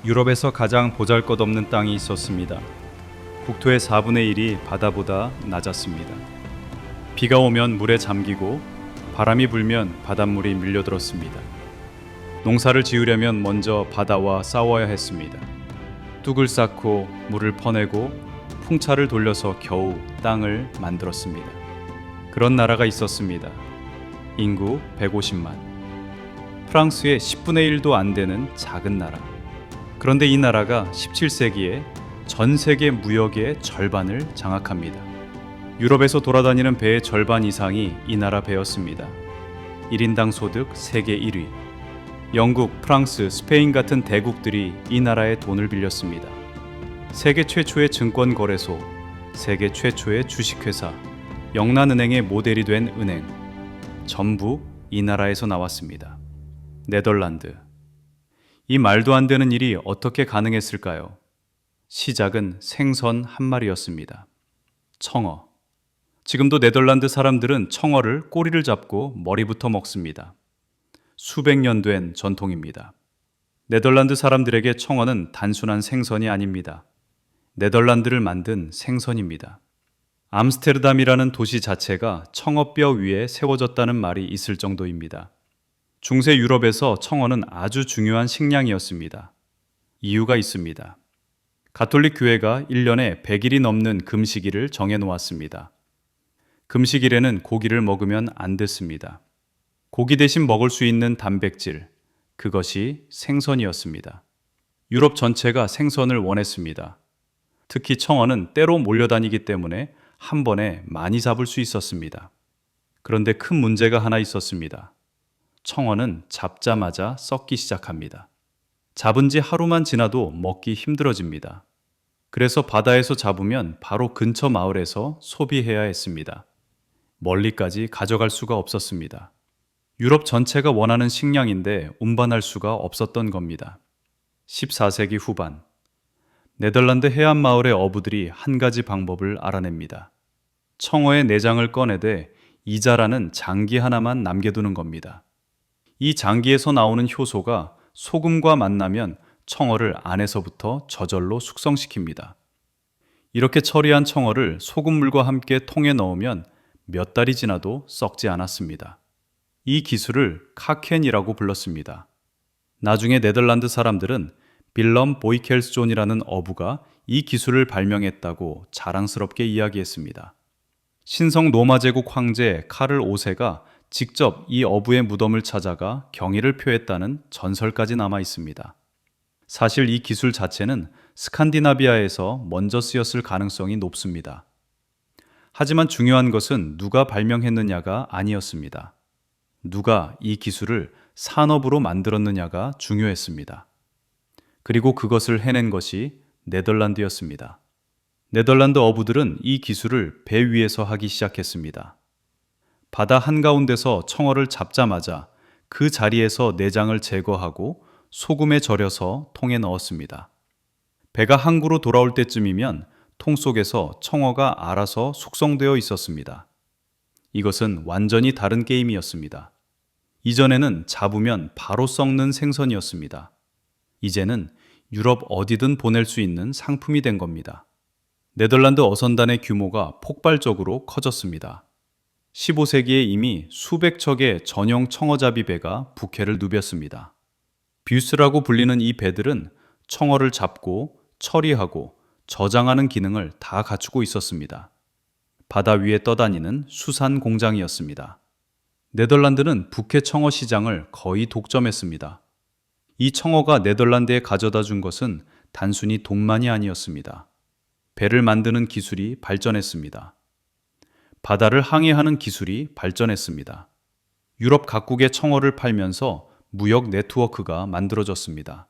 유럽에서 가장 보잘것없는 땅이 있었습니다. 국토의 4분의 1이 바다보다 낮았습니다. 비가 오면 물에 잠기고 바람이 불면 바닷물이 밀려들었습니다. 농사를 지으려면 먼저 바다와 싸워야 했습니다. 뚝을 쌓고 물을 퍼내고 풍차를 돌려서 겨우 땅을 만들었습니다. 그런 나라가 있었습니다. 인구 150만. 프랑스의 10분의 1도 안 되는 작은 나라. 그런데 이 나라가 17세기에 전 세계 무역의 절반을 장악합니다. 유럽에서 돌아다니는 배의 절반 이상이 이 나라 배였습니다. 1인당 소득 세계 1위. 영국, 프랑스, 스페인 같은 대국들이 이 나라의 돈을 빌렸습니다. 세계 최초의 증권 거래소, 세계 최초의 주식회사, 영란은행의 모델이 된 은행, 전부 이 나라에서 나왔습니다. 네덜란드. 이 말도 안 되는 일이 어떻게 가능했을까요? 시작은 생선 한 마리였습니다. 청어. 지금도 네덜란드 사람들은 청어를 꼬리를 잡고 머리부터 먹습니다. 수백 년 된 전통입니다. 네덜란드 사람들에게 청어는 단순한 생선이 아닙니다. 네덜란드를 만든 생선입니다. 암스테르담이라는 도시 자체가 청어뼈 위에 세워졌다는 말이 있을 정도입니다. 중세 유럽에서 청어는 아주 중요한 식량이었습니다. 이유가 있습니다. 가톨릭 교회가 1년에 100일이 넘는 금식일을 정해놓았습니다. 금식일에는 고기를 먹으면 안 됐습니다. 고기 대신 먹을 수 있는 단백질, 그것이 생선이었습니다. 유럽 전체가 생선을 원했습니다. 특히 청어는 때로 몰려다니기 때문에 한 번에 많이 잡을 수 있었습니다. 그런데 큰 문제가 하나 있었습니다. 청어는 잡자마자 썩기 시작합니다. 잡은 지 하루만 지나도 먹기 힘들어집니다. 그래서 바다에서 잡으면 바로 근처 마을에서 소비해야 했습니다. 멀리까지 가져갈 수가 없었습니다. 유럽 전체가 원하는 식량인데 운반할 수가 없었던 겁니다. 14세기 후반, 네덜란드 해안 마을의 어부들이 한 가지 방법을 알아냅니다. 청어의 내장을 꺼내되 이자라는 장기 하나만 남겨두는 겁니다. 이 장기에서 나오는 효소가 소금과 만나면 청어를 안에서부터 저절로 숙성시킵니다. 이렇게 처리한 청어를 소금물과 함께 통에 넣으면 몇 달이 지나도 썩지 않았습니다. 이 기술을 카켄이라고 불렀습니다. 나중에 네덜란드 사람들은 빌럼 보이켈스존이라는 어부가 이 기술을 발명했다고 자랑스럽게 이야기했습니다. 신성 로마 제국 황제 카를 5세가 직접 이 어부의 무덤을 찾아가 경의를 표했다는 전설까지 남아 있습니다. 사실 이 기술 자체는 스칸디나비아에서 먼저 쓰였을 가능성이 높습니다. 하지만 중요한 것은 누가 발명했느냐가 아니었습니다. 누가 이 기술을 산업으로 만들었느냐가 중요했습니다. 그리고 그것을 해낸 것이 네덜란드였습니다. 네덜란드 어부들은 이 기술을 배 위에서 하기 시작했습니다. 바다 한가운데서 청어를 잡자마자 그 자리에서 내장을 제거하고 소금에 절여서 통에 넣었습니다. 배가 항구로 돌아올 때쯤이면 통 속에서 청어가 알아서 숙성되어 있었습니다. 이것은 완전히 다른 게임이었습니다. 이전에는 잡으면 바로 썩는 생선이었습니다. 이제는 유럽 어디든 보낼 수 있는 상품이 된 겁니다. 네덜란드 어선단의 규모가 폭발적으로 커졌습니다. 15세기에 이미 수백 척의 전용 청어잡이 배가 북해를 누볐습니다. 뷰스라고 불리는 이 배들은 청어를 잡고 처리하고 저장하는 기능을 다 갖추고 있었습니다. 바다 위에 떠다니는 수산 공장이었습니다. 네덜란드는 북해 청어 시장을 거의 독점했습니다. 이 청어가 네덜란드에 가져다 준 것은 단순히 돈만이 아니었습니다. 배를 만드는 기술이 발전했습니다. 바다를 항해하는 기술이 발전했습니다. 유럽 각국의 청어를 팔면서 무역 네트워크가 만들어졌습니다.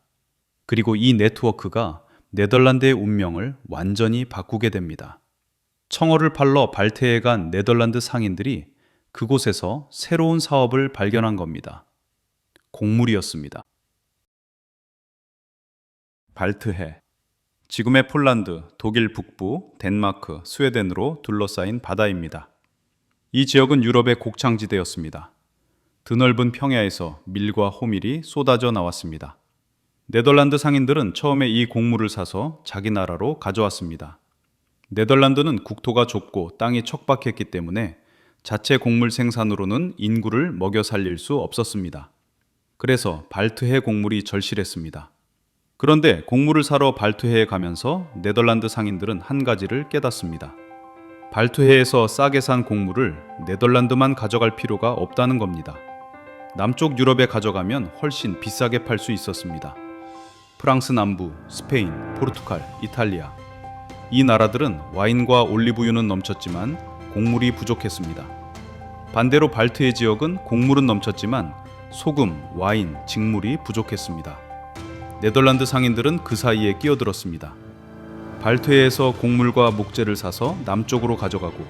그리고 이 네트워크가 네덜란드의 운명을 완전히 바꾸게 됩니다. 청어를 팔러 발트해에 간 네덜란드 상인들이 그곳에서 새로운 사업을 발견한 겁니다. 곡물이었습니다. 발트해. 지금의 폴란드, 독일 북부, 덴마크, 스웨덴으로 둘러싸인 바다입니다. 이 지역은 유럽의 곡창지대였습니다. 드넓은 평야에서 밀과 호밀이 쏟아져 나왔습니다. 네덜란드 상인들은 처음에 이 곡물을 사서 자기 나라로 가져왔습니다. 네덜란드는 국토가 좁고 땅이 척박했기 때문에 자체 곡물 생산으로는 인구를 먹여 살릴 수 없었습니다. 그래서 발트해 곡물이 절실했습니다. 그런데 곡물을 사러 발트해에 가면서 네덜란드 상인들은 한 가지를 깨닫습니다. 발트해에서 싸게 산 곡물을 네덜란드만 가져갈 필요가 없다는 겁니다. 남쪽 유럽에 가져가면 훨씬 비싸게 팔 수 있었습니다. 프랑스 남부, 스페인, 포르투갈, 이탈리아. 이 나라들은 와인과 올리브유는 넘쳤지만 곡물이 부족했습니다. 반대로 발트해 지역은 곡물은 넘쳤지만 소금, 와인, 직물이 부족했습니다. 네덜란드 상인들은 그 사이에 끼어들었습니다. 발트해에서 곡물과 목재를 사서 남쪽으로 가져가고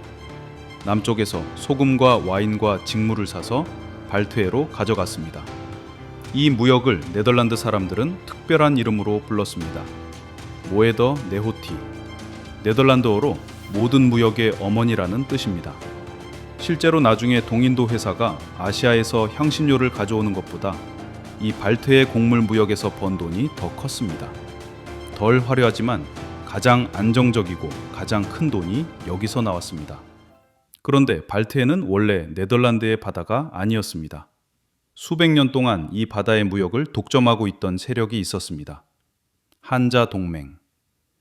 남쪽에서 소금과 와인과 직물을 사서 발트해로 가져갔습니다. 이 무역을 네덜란드 사람들은 특별한 이름으로 불렀습니다. 모에더 네호티. 네덜란드어로 모든 무역의 어머니라는 뜻입니다. 실제로 나중에 동인도 회사가 아시아에서 향신료를 가져오는 것보다 이 발트해 곡물 무역에서 번 돈이 더 컸습니다. 덜 화려하지만 가장 안정적이고 가장 큰 돈이 여기서 나왔습니다. 그런데 발트해는 원래 네덜란드의 바다가 아니었습니다. 수백 년 동안 이 바다의 무역을 독점하고 있던 세력이 있었습니다. 한자 동맹.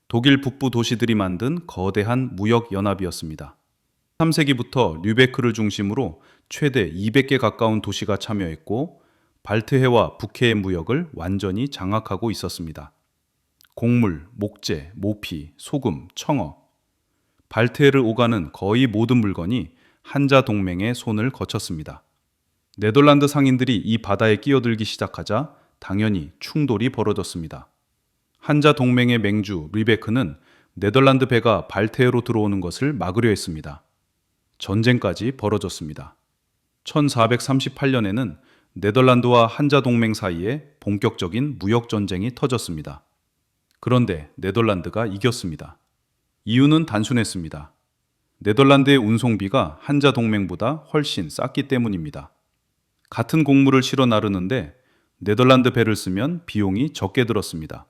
독일 북부 도시들이 만든 거대한 무역 연합이었습니다. 3세기부터 류베크를 중심으로 최대 200개 가까운 도시가 참여했고 발트해와 북해의 무역을 완전히 장악하고 있었습니다. 곡물, 목재, 모피, 소금, 청어. 발트해를 오가는 거의 모든 물건이 한자 동맹의 손을 거쳤습니다. 네덜란드 상인들이 이 바다에 끼어들기 시작하자 당연히 충돌이 벌어졌습니다. 한자 동맹의 맹주 류베크는 네덜란드 배가 발트해로 들어오는 것을 막으려 했습니다. 전쟁까지 벌어졌습니다. 1438년에는 네덜란드와 한자 동맹 사이에 본격적인 무역 전쟁이 터졌습니다. 그런데 네덜란드가 이겼습니다. 이유는 단순했습니다. 네덜란드의 운송비가 한자 동맹보다 훨씬 쌌기 때문입니다. 같은 곡물을 실어 나르는데 네덜란드 배를 쓰면 비용이 적게 들었습니다.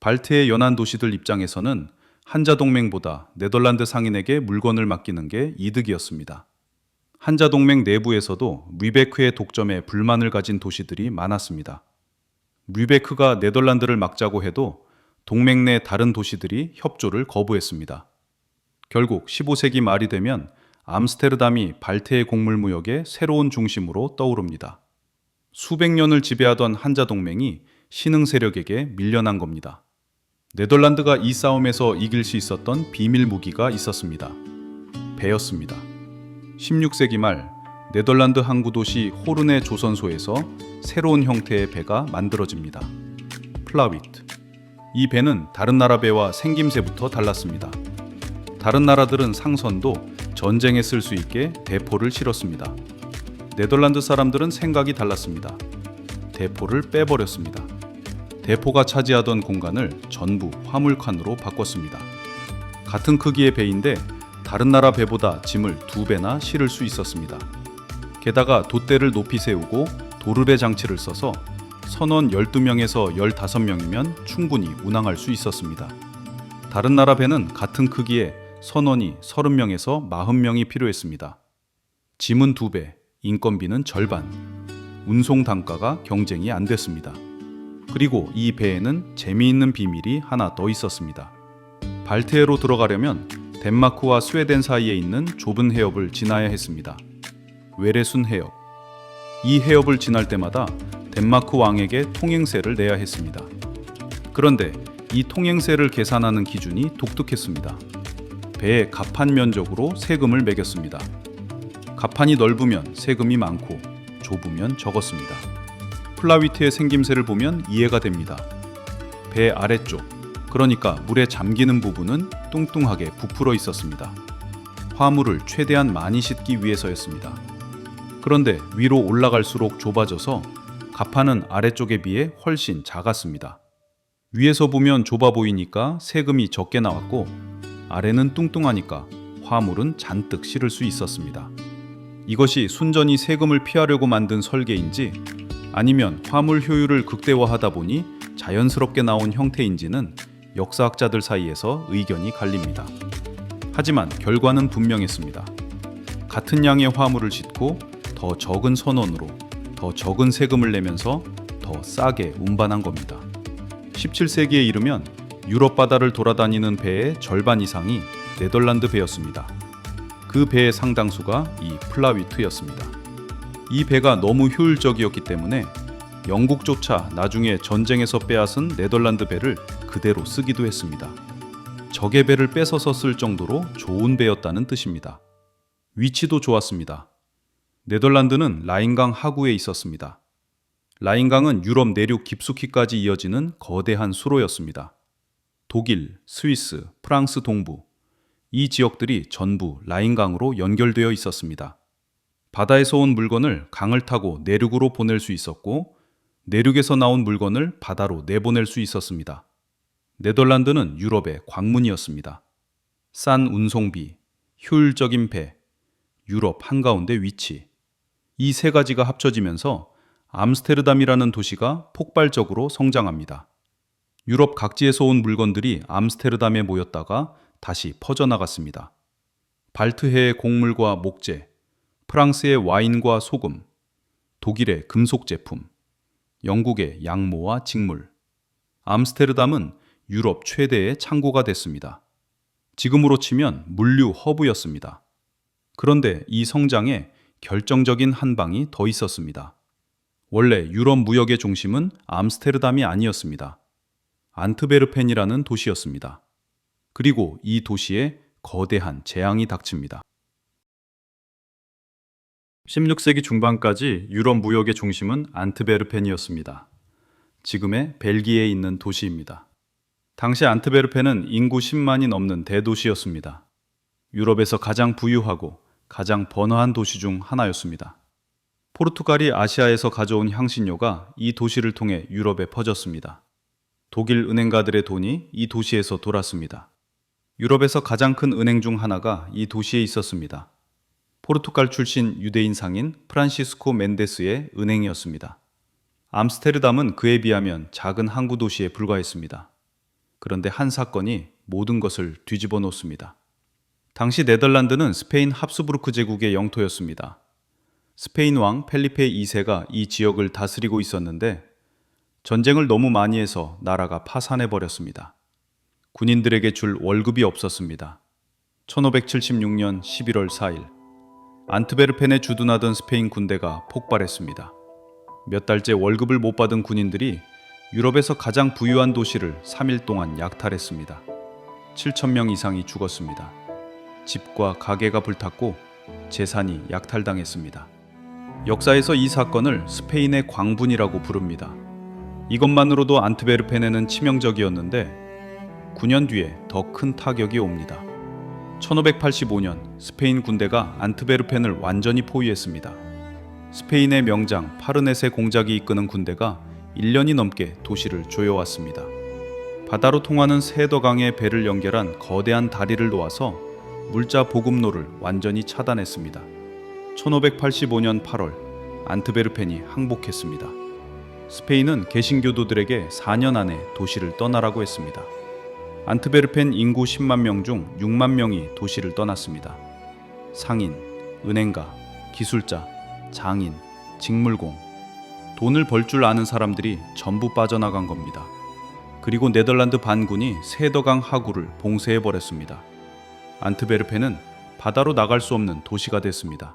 발트해 연안 도시들 입장에서는 한자 동맹보다 네덜란드 상인에게 물건을 맡기는 게 이득이었습니다. 한자 동맹 내부에서도 류베크의 독점에 불만을 가진 도시들이 많았습니다. 류베크가 네덜란드를 막자고 해도 동맹 내 다른 도시들이 협조를 거부했습니다. 결국 15세기 말이 되면 암스테르담이 발트해 곡물 무역의 새로운 중심으로 떠오릅니다. 수백 년을 지배하던 한자 동맹이 신흥 세력에게 밀려난 겁니다. 네덜란드가 이 싸움에서 이길 수 있었던 비밀 무기가 있었습니다. 배였습니다. 16세기 말 네덜란드 항구 도시 호른의 조선소에서 새로운 형태의 배가 만들어집니다. 플라위트. 이 배는 다른 나라 배와 생김새부터 달랐습니다. 다른 나라들은 상선도 전쟁에 쓸 수 있게 대포를 실었습니다. 네덜란드 사람들은 생각이 달랐습니다. 대포를 빼버렸습니다. 대포가 차지하던 공간을 전부 화물칸으로 바꿨습니다. 같은 크기의 배인데 다른 나라 배보다 짐을 2배나 실을 수 있었습니다. 게다가 돛대를 높이 세우고 도르래 장치를 써서 선원 12명에서 15명이면 충분히 운항할 수 있었습니다. 다른 나라 배는 같은 크기에 선원이 30명에서 40명이 필요했습니다. 짐은 2배, 인건비는 절반. 운송 단가가 경쟁이 안 됐습니다. 그리고 이 배에는 재미있는 비밀이 하나 더 있었습니다. 발트해로 들어가려면 덴마크와 스웨덴 사이에 있는 좁은 해협을 지나야 했습니다. 외레순 해협. 이 해협을 지날 때마다 덴마크 왕에게 통행세를 내야 했습니다. 그런데 이 통행세를 계산하는 기준이 독특했습니다. 배의 갑판 면적으로 세금을 매겼습니다. 갑판이 넓으면 세금이 많고 좁으면 적었습니다. 플라위트의 생김새를 보면 이해가 됩니다. 배 아래쪽, 그러니까 물에 잠기는 부분은 뚱뚱하게 부풀어 있었습니다. 화물을 최대한 많이 싣기 위해서였습니다. 그런데 위로 올라갈수록 좁아져서 갑판은 아래쪽에 비해 훨씬 작았습니다. 위에서 보면 좁아 보이니까 세금이 적게 나왔고 아래는 뚱뚱하니까 화물은 잔뜩 실을 수 있었습니다. 이것이 순전히 세금을 피하려고 만든 설계인지 아니면 화물 효율을 극대화하다 보니 자연스럽게 나온 형태인지는 역사학자들 사이에서 의견이 갈립니다. 하지만 결과는 분명했습니다. 같은 양의 화물을 싣고 더 적은 선원으로 더 적은 세금을 내면서 더 싸게 운반한 겁니다. 17세기에 이르면 유럽 바다를 돌아다니는 배의 절반 이상이 네덜란드 배였습니다. 그 배의 상당수가 이 플라위트였습니다. 이 배가 너무 효율적이었기 때문에 영국조차 나중에 전쟁에서 빼앗은 네덜란드 배를 그대로 쓰기도 했습니다. 적의 배를 뺏어서 쓸 정도로 좋은 배였다는 뜻입니다. 위치도 좋았습니다. 네덜란드는 라인강 하구에 있었습니다. 라인강은 유럽 내륙 깊숙이까지 이어지는 거대한 수로였습니다. 독일, 스위스, 프랑스 동부, 이 지역들이 전부 라인강으로 연결되어 있었습니다. 바다에서 온 물건을 강을 타고 내륙으로 보낼 수 있었고, 내륙에서 나온 물건을 바다로 내보낼 수 있었습니다. 네덜란드는 유럽의 관문이었습니다. 싼 운송비, 효율적인 배, 유럽 한가운데 위치, 이 세 가지가 합쳐지면서 암스테르담이라는 도시가 폭발적으로 성장합니다. 유럽 각지에서 온 물건들이 암스테르담에 모였다가 다시 퍼져나갔습니다. 발트해의 곡물과 목재, 프랑스의 와인과 소금, 독일의 금속 제품, 영국의 양모와 직물. 암스테르담은 유럽 최대의 창고가 됐습니다. 지금으로 치면 물류 허브였습니다. 그런데 이 성장에 결정적인 한 방이 더 있었습니다. 원래 유럽 무역의 중심은 암스테르담이 아니었습니다. 안트베르펜이라는 도시였습니다. 그리고 이 도시에 거대한 재앙이 닥칩니다. 16세기 중반까지 유럽 무역의 중심은 안트베르펜이었습니다. 지금의 벨기에에 있는 도시입니다. 당시 안트베르펜은 인구 10만이 넘는 대도시였습니다. 유럽에서 가장 부유하고 가장 번화한 도시 중 하나였습니다. 포르투갈이 아시아에서 가져온 향신료가 이 도시를 통해 유럽에 퍼졌습니다. 독일 은행가들의 돈이 이 도시에서 돌았습니다. 유럽에서 가장 큰 은행 중 하나가 이 도시에 있었습니다. 포르투갈 출신 유대인 상인 프란시스코 멘데스의 은행이었습니다. 암스테르담은 그에 비하면 작은 항구 도시에 불과했습니다. 그런데 한 사건이 모든 것을 뒤집어 놓습니다. 당시 네덜란드는 스페인 합스부르크 제국의 영토였습니다. 스페인 왕 펠리페 2세가 이 지역을 다스리고 있었는데 전쟁을 너무 많이 해서 나라가 파산해 버렸습니다. 군인들에게 줄 월급이 없었습니다. 1576년 11월 4일 안트베르펜에 주둔하던 스페인 군대가 폭발했습니다. 몇 달째 월급을 못 받은 군인들이 유럽에서 가장 부유한 도시를 3일 동안 약탈했습니다. 7,000명 이상이 죽었습니다. 집과 가게가 불탔고 재산이 약탈당했습니다. 역사에서 이 사건을 스페인의 광분이라고 부릅니다. 이것만으로도 안트베르펜에는 치명적이었는데 9년 뒤에 더 큰 타격이 옵니다. 1585년 스페인 군대가 안트베르펜을 완전히 포위했습니다. 스페인의 명장 파르네세 공작이 이끄는 군대가 1년이 넘게 도시를 조여왔습니다. 바다로 통하는 세더강의 배를 연결한 거대한 다리를 놓아서 물자 보급로를 완전히 차단했습니다. 1585년 8월 안트베르펜이 항복했습니다. 스페인은 개신교도들에게 4년 안에 도시를 떠나라고 했습니다. 안트베르펜 인구 10만 명 중 6만 명이 도시를 떠났습니다. 상인, 은행가, 기술자, 장인, 직물공, 돈을 벌 줄 아는 사람들이 전부 빠져나간 겁니다. 그리고 네덜란드 반군이 세더강 하구를 봉쇄해버렸습니다. 안트베르펜은 바다로 나갈 수 없는 도시가 됐습니다.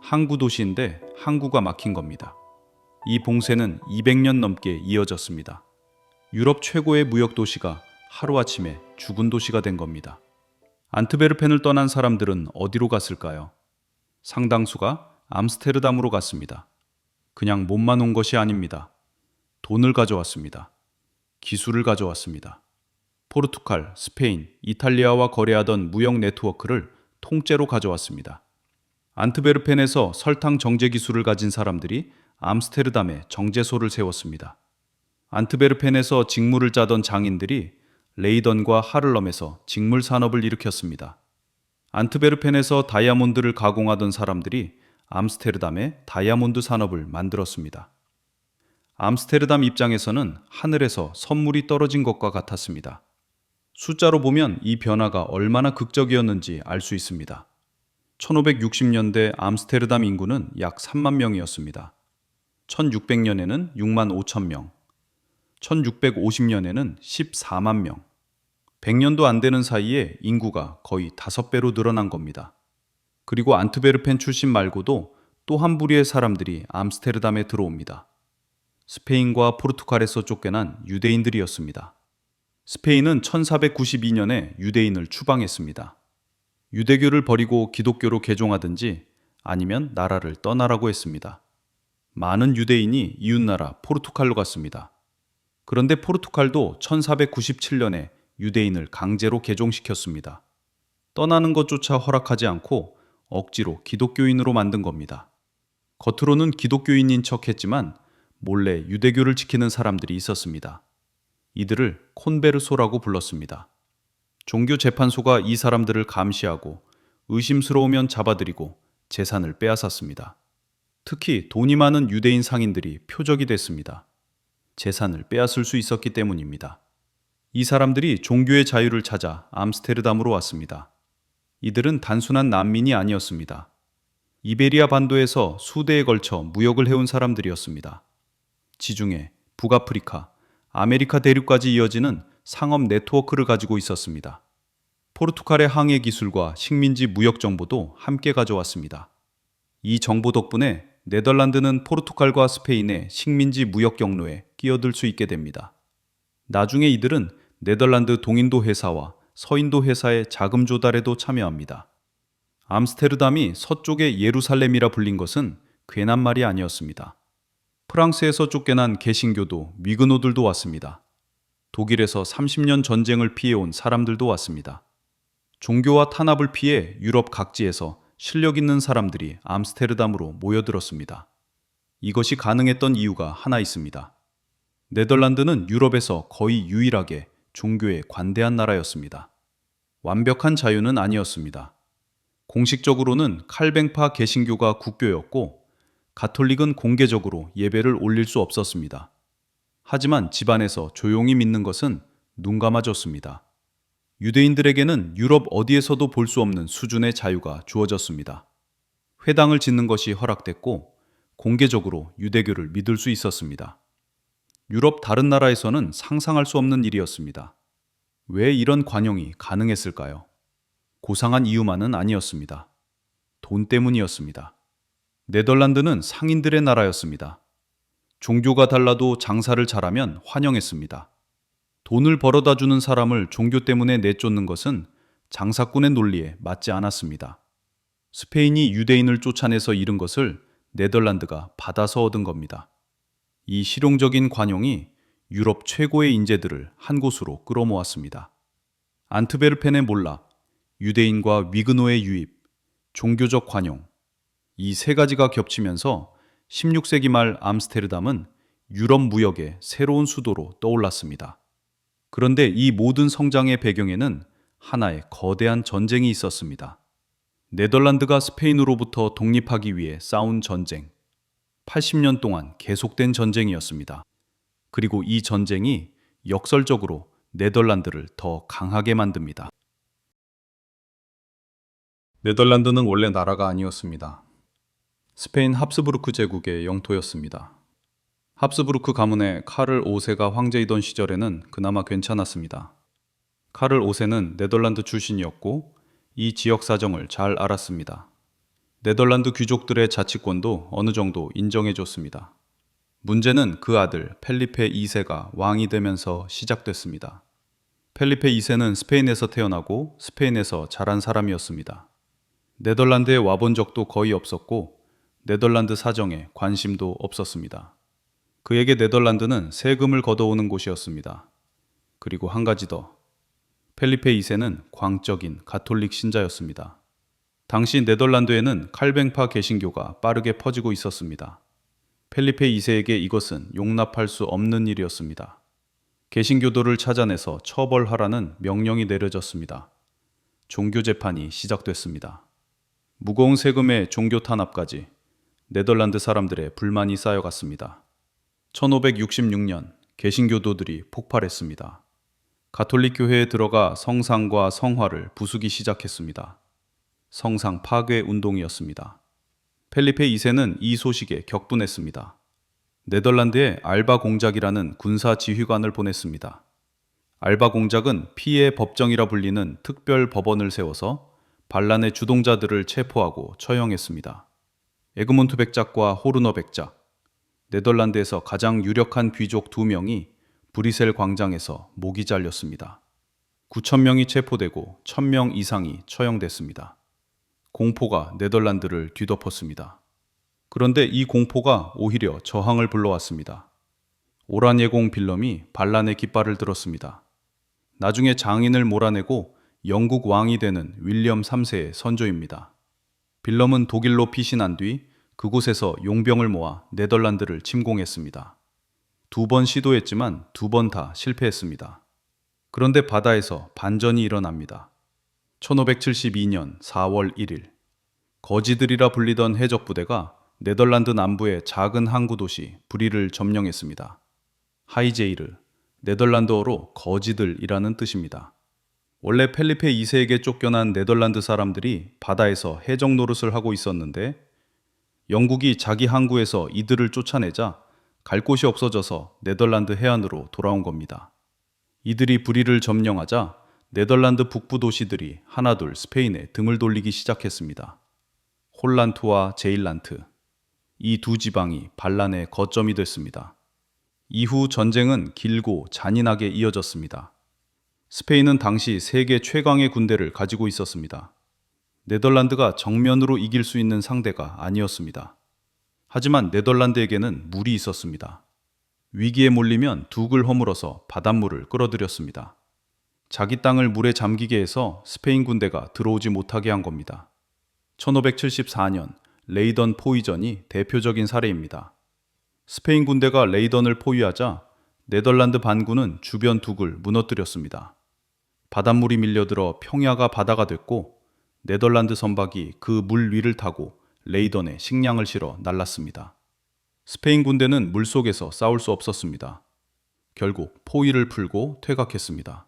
항구 도시인데 항구가 막힌 겁니다. 이 봉쇄는 200년 넘게 이어졌습니다. 유럽 최고의 무역 도시가 하루아침에 죽은 도시가 된 겁니다. 안트베르펜을 떠난 사람들은 어디로 갔을까요? 상당수가 암스테르담으로 갔습니다. 그냥 몸만 온 것이 아닙니다. 돈을 가져왔습니다. 기술을 가져왔습니다. 포르투갈, 스페인, 이탈리아와 거래하던 무역 네트워크를 통째로 가져왔습니다. 안트베르펜에서 설탕 정제 기술을 가진 사람들이 암스테르담에 정제소를 세웠습니다. 안트베르펜에서 직물을 짜던 장인들이 레이던과 하를럼에서 직물 산업을 일으켰습니다. 안트베르펜에서 다이아몬드를 가공하던 사람들이 암스테르담에 다이아몬드 산업을 만들었습니다. 암스테르담 입장에서는 하늘에서 선물이 떨어진 것과 같았습니다. 숫자로 보면 이 변화가 얼마나 극적이었는지 알 수 있습니다. 1560년대 암스테르담 인구는 약 3만 명이었습니다. 1600년에는 6만 5천 명, 1650년에는 14만 명, 100년도 안 되는 사이에 인구가 거의 5배로 늘어난 겁니다. 그리고 안트베르펜 출신 말고도 또 한 부류의 사람들이 암스테르담에 들어옵니다. 스페인과 포르투갈에서 쫓겨난 유대인들이었습니다. 스페인은 1492년에 유대인을 추방했습니다. 유대교를 버리고 기독교로 개종하든지 아니면 나라를 떠나라고 했습니다. 많은 유대인이 이웃나라 포르투갈로 갔습니다. 그런데 포르투갈도 1497년에 유대인을 강제로 개종시켰습니다. 떠나는 것조차 허락하지 않고 억지로 기독교인으로 만든 겁니다. 겉으로는 기독교인인 척했지만 몰래 유대교를 지키는 사람들이 있었습니다. 이들을 콘베르소라고 불렀습니다. 종교 재판소가 이 사람들을 감시하고 의심스러우면 잡아들이고 재산을 빼앗았습니다. 특히 돈이 많은 유대인 상인들이 표적이 됐습니다. 재산을 빼앗을 수 있었기 때문입니다. 이 사람들이 종교의 자유를 찾아 암스테르담으로 왔습니다. 이들은 단순한 난민이 아니었습니다. 이베리아 반도에서 수대에 걸쳐 무역을 해온 사람들이었습니다. 지중해, 북아프리카, 아메리카 대륙까지 이어지는 상업 네트워크를 가지고 있었습니다. 포르투갈의 항해 기술과 식민지 무역 정보도 함께 가져왔습니다. 이 정보 덕분에 네덜란드는 포르투갈과 스페인의 식민지 무역 경로에 끼어들 수 있게 됩니다. 나중에 이들은 네덜란드 동인도 회사와 서인도 회사의 자금 조달에도 참여합니다. 암스테르담이 서쪽의 예루살렘이라 불린 것은 괜한 말이 아니었습니다. 프랑스에서 쫓겨난 개신교도 위그노들도 왔습니다. 독일에서 30년 전쟁을 피해온 사람들도 왔습니다. 종교와 탄압을 피해 유럽 각지에서 실력 있는 사람들이 암스테르담으로 모여들었습니다. 이것이 가능했던 이유가 하나 있습니다. 네덜란드는 유럽에서 거의 유일하게 종교에 관대한 나라였습니다. 완벽한 자유는 아니었습니다. 공식적으로는 칼뱅파 개신교가 국교였고 가톨릭은 공개적으로 예배를 올릴 수 없었습니다. 하지만 집안에서 조용히 믿는 것은 눈 감아줬습니다. 유대인들에게는 유럽 어디에서도 볼 수 없는 수준의 자유가 주어졌습니다. 회당을 짓는 것이 허락됐고 공개적으로 유대교를 믿을 수 있었습니다. 유럽 다른 나라에서는 상상할 수 없는 일이었습니다. 왜 이런 관용이 가능했을까요? 고상한 이유만은 아니었습니다. 돈 때문이었습니다. 네덜란드는 상인들의 나라였습니다. 종교가 달라도 장사를 잘하면 환영했습니다. 돈을 벌어다 주는 사람을 종교 때문에 내쫓는 것은 장사꾼의 논리에 맞지 않았습니다. 스페인이 유대인을 쫓아내서 잃은 것을 네덜란드가 받아서 얻은 겁니다. 이 실용적인 관용이 유럽 최고의 인재들을 한 곳으로 끌어모았습니다. 안트베르펜의 몰락, 유대인과 위그노의 유입, 종교적 관용, 이 세 가지가 겹치면서 16세기 말 암스테르담은 유럽 무역의 새로운 수도로 떠올랐습니다. 그런데 이 모든 성장의 배경에는 하나의 거대한 전쟁이 있었습니다. 네덜란드가 스페인으로부터 독립하기 위해 싸운 전쟁. 80년 동안 계속된 전쟁이었습니다. 그리고 이 전쟁이 역설적으로 네덜란드를 더 강하게 만듭니다. 네덜란드는 원래 나라가 아니었습니다. 스페인 합스부르크 제국의 영토였습니다. 합스부르크 가문의 카를 5세가 황제이던 시절에는 그나마 괜찮았습니다. 카를 5세는 네덜란드 출신이었고 이 지역 사정을 잘 알았습니다. 네덜란드 귀족들의 자치권도 어느 정도 인정해줬습니다. 문제는 그 아들 펠리페 2세가 왕이 되면서 시작됐습니다. 펠리페 2세는 스페인에서 태어나고 스페인에서 자란 사람이었습니다. 네덜란드에 와본 적도 거의 없었고 네덜란드 사정에 관심도 없었습니다. 그에게 네덜란드는 세금을 걷어오는 곳이었습니다. 그리고 한 가지 더. 펠리페 2세는 광적인 가톨릭 신자였습니다. 당시 네덜란드에는 칼뱅파 개신교가 빠르게 퍼지고 있었습니다. 펠리페 2세에게 이것은 용납할 수 없는 일이었습니다. 개신교도를 찾아내서 처벌하라는 명령이 내려졌습니다. 종교 재판이 시작됐습니다. 무거운 세금의 종교 탄압까지 네덜란드 사람들의 불만이 쌓여갔습니다. 1566년 개신교도들이 폭발했습니다. 가톨릭 교회에 들어가 성상과 성화를 부수기 시작했습니다. 성상 파괴 운동이었습니다. 펠리페 2세는 이 소식에 격분했습니다. 네덜란드에 알바 공작이라는 군사 지휘관을 보냈습니다. 알바 공작은 피해 법정이라 불리는 특별 법원을 세워서 반란의 주동자들을 체포하고 처형했습니다. 에그몬트 백작과 호르너 백작, 네덜란드에서 가장 유력한 귀족 2명이 브리셀 광장에서 목이 잘렸습니다. 9,000명이 체포되고 1,000명 이상이 처형됐습니다. 공포가 네덜란드를 뒤덮었습니다. 그런데 이 공포가 오히려 저항을 불러왔습니다. 오란예공 빌럼이 반란의 깃발을 들었습니다. 나중에 장인을 몰아내고 영국 왕이 되는 윌리엄 3세의 선조입니다. 빌럼은 독일로 피신한 뒤 그곳에서 용병을 모아 네덜란드를 침공했습니다. 2번 시도했지만 2번 다 실패했습니다. 그런데 바다에서 반전이 일어납니다. 1572년 4월 1일, 거지들이라 불리던 해적부대가 네덜란드 남부의 작은 항구 도시 브리를 점령했습니다. 하이제이르, 네덜란드어로 거지들이라는 뜻입니다. 원래 펠리페 2세에게 쫓겨난 네덜란드 사람들이 바다에서 해적 노릇을 하고 있었는데 영국이 자기 항구에서 이들을 쫓아내자 갈 곳이 없어져서 네덜란드 해안으로 돌아온 겁니다. 이들이 브리를 점령하자 네덜란드 북부 도시들이 하나둘 스페인에 등을 돌리기 시작했습니다. 홀란트와 제일란트, 이 두 지방이 반란의 거점이 됐습니다. 이후 전쟁은 길고 잔인하게 이어졌습니다. 스페인은 당시 세계 최강의 군대를 가지고 있었습니다. 네덜란드가 정면으로 이길 수 있는 상대가 아니었습니다. 하지만 네덜란드에게는 물이 있었습니다. 위기에 몰리면 둑을 허물어서 바닷물을 끌어들였습니다. 자기 땅을 물에 잠기게 해서 스페인 군대가 들어오지 못하게 한 겁니다. 1574년 레이던 포위전이 대표적인 사례입니다. 스페인 군대가 레이던을 포위하자 네덜란드 반군은 주변 둑을 무너뜨렸습니다. 바닷물이 밀려들어 평야가 바다가 됐고 네덜란드 선박이 그 물 위를 타고 레이던에 식량을 실어 날랐습니다. 스페인 군대는 물속에서 싸울 수 없었습니다. 결국 포위를 풀고 퇴각했습니다.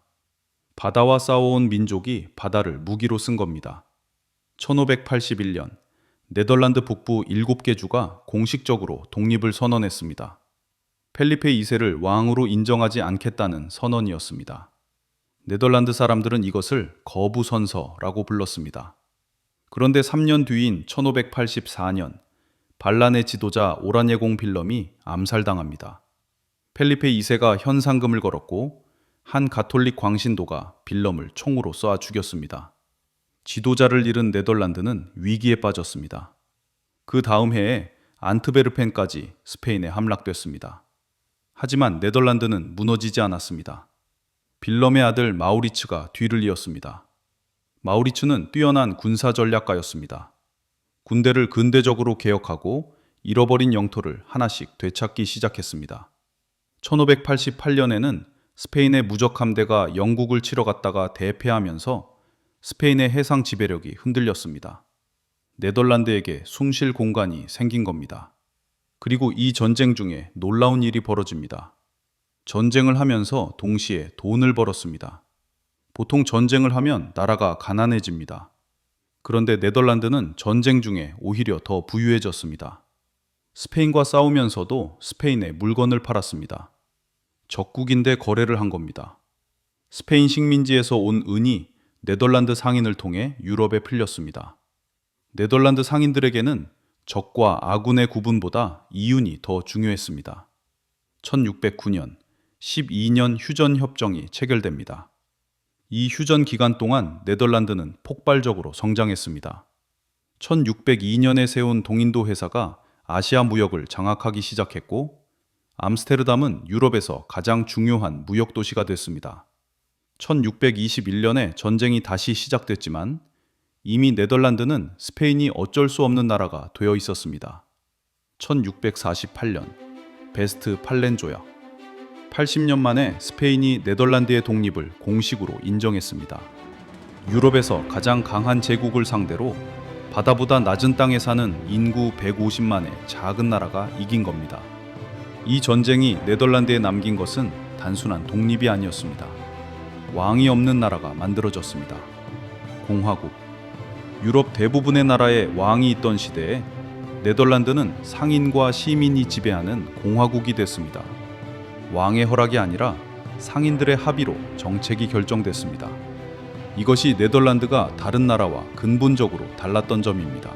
바다와 싸워온 민족이 바다를 무기로 쓴 겁니다. 1581년 네덜란드 북부 7개 주가 공식적으로 독립을 선언했습니다. 펠리페 2세를 왕으로 인정하지 않겠다는 선언이었습니다. 네덜란드 사람들은 이것을 거부선서라고 불렀습니다. 그런데 3년 뒤인 1584년 반란의 지도자 오란예공 빌럼이 암살당합니다. 펠리페 2세가 현상금을 걸었고 한 가톨릭 광신도가 빌럼을 총으로 쏴 죽였습니다. 지도자를 잃은 네덜란드는 위기에 빠졌습니다. 그 다음 해에 안트베르펜까지 스페인에 함락됐습니다. 하지만 네덜란드는 무너지지 않았습니다. 빌럼의 아들 마우리츠가 뒤를 이었습니다. 마우리츠는 뛰어난 군사 전략가였습니다. 군대를 근대적으로 개혁하고 잃어버린 영토를 하나씩 되찾기 시작했습니다. 1588년에는 스페인의 무적 함대가 영국을 치러 갔다가 대패하면서 스페인의 해상 지배력이 흔들렸습니다. 네덜란드에게 숨쉴 공간이 생긴 겁니다. 그리고 이 전쟁 중에 놀라운 일이 벌어집니다. 전쟁을 하면서 동시에 돈을 벌었습니다. 보통 전쟁을 하면 나라가 가난해집니다. 그런데 네덜란드는 전쟁 중에 오히려 더 부유해졌습니다. 스페인과 싸우면서도 스페인에 물건을 팔았습니다. 적국인데 거래를 한 겁니다. 스페인 식민지에서 온 은이 네덜란드 상인을 통해 유럽에 풀렸습니다. 네덜란드 상인들에게는 적과 아군의 구분보다 이윤이 더 중요했습니다. 1609년 12년 휴전 협정이 체결됩니다. 이 휴전 기간 동안 네덜란드는 폭발적으로 성장했습니다. 1602년에 세운 동인도 회사가 아시아 무역을 장악하기 시작했고 암스테르담은 유럽에서 가장 중요한 무역 도시가 됐습니다. 1621년에 전쟁이 다시 시작됐지만 이미 네덜란드는 스페인이 어쩔 수 없는 나라가 되어 있었습니다. 1648년 베스트 팔렌 조약, 80년 만에 스페인이 네덜란드의 독립을 공식으로 인정했습니다. 유럽에서 가장 강한 제국을 상대로 바다보다 낮은 땅에 사는 인구 150만의 작은 나라가 이긴 겁니다. 이 전쟁이 네덜란드에 남긴 것은 단순한 독립이 아니었습니다. 왕이 없는 나라가 만들어졌습니다. 공화국. 유럽 대부분의 나라에 왕이 있던 시대에 네덜란드는 상인과 시민이 지배하는 공화국이 됐습니다. 왕의 허락이 아니라 상인들의 합의로 정책이 결정됐습니다. 이것이 네덜란드가 다른 나라와 근본적으로 달랐던 점입니다.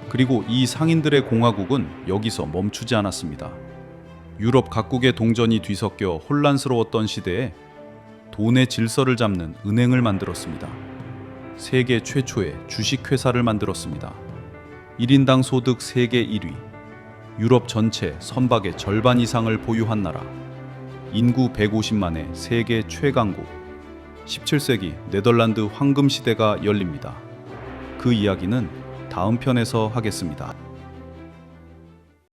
그리고 이 상인들의 공화국은 여기서 멈추지 않았습니다. 유럽 각국의 동전이 뒤섞여 혼란스러웠던 시대에 돈의 질서를 잡는 은행을 만들었습니다. 세계 최초의 주식회사를 만들었습니다. 1인당 소득 세계 1위, 유럽 전체 선박의 절반 이상을 보유한 나라, 인구 150만의 세계 최강국, 17세기 네덜란드 황금 시대가 열립니다. 그 이야기는 다음 편에서 하겠습니다.